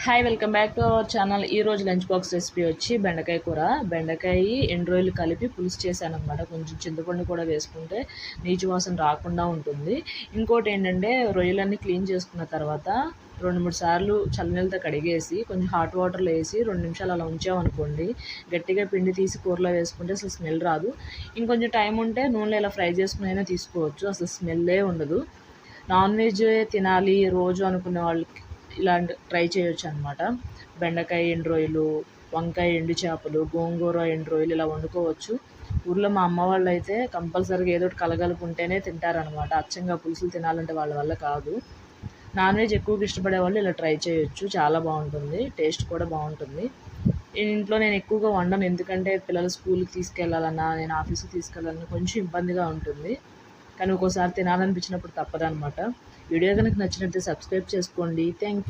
Hi welcome back to our channel. ఈరోజు lunch box recipe వచ్చి బెండకాయ కూర. బెండకాయ ఎండు రొయ్యలు కలిపి పులుసు చేశాను అనమాట. కొంచెం చింతపండు కూడా వేసుకుంటే నీచు వాసన రాకుండా ఉంటుంది. ఇంకోటి ఏంటంటే రొయ్యలన్నీ క్లీన్ చేసుకున్న తర్వాత 2-3 సార్లు చల్లనీళ్ళతో కడిగేసి కొంచెం హాట్ వాటర్లో వేసి 2 నిమిషాలు అలా ఉంచామనుకోండి, గట్టిగా పిండి తీసి కూరలో వేసుకుంటే అసలు స్మెల్ రాదు. ఇంకొంచెం టైం ఉంటే నూనెలో ఇలా ఫ్రై చేసుకుని అయినా తీసుకోవచ్చు, అసలు స్మెల్లే ఉండదు. నాన్ వెజ్ తినాలి రోజు అనుకునే వాళ్ళకి ఇలాంటి ట్రై చేయొచ్చు అనమాట. బెండకాయ ఎండు రొయ్యలు, వంకాయ ఎండు చేపలు, గోంగూర ఎండు రొయ్యలు ఇలా వండుకోవచ్చు. ఊర్లో మా అమ్మ వాళ్ళు అయితే కంపల్సరీగా ఏదో ఒకటి కలగలుపుంటేనే తింటారనమాట. అచ్చంగా పులుసులు తినాలంటే వాళ్ళ వల్ల కాదు. నాన్ వెజ్ ఎక్కువగా ఇష్టపడే వాళ్ళు ఇలా ట్రై చేయొచ్చు, చాలా బాగుంటుంది, టేస్ట్ కూడా బాగుంటుంది. ఇంట్లో నేను ఎక్కువగా వండను, ఎందుకంటే పిల్లలు స్కూల్కి తీసుకెళ్ళాలన్నా నేను ఆఫీస్కి తీసుకెళ్ళాలన్నా కొంచెం ఇబ్బందిగా ఉంటుంది. కానీ ఒక్కోసారి తినాలనిపించినప్పుడు తప్పదనమాట. వీడియో కనుక నచ్చినట్లయితే సబ్స్క్రైబ్ చేసుకోండి. Thank you.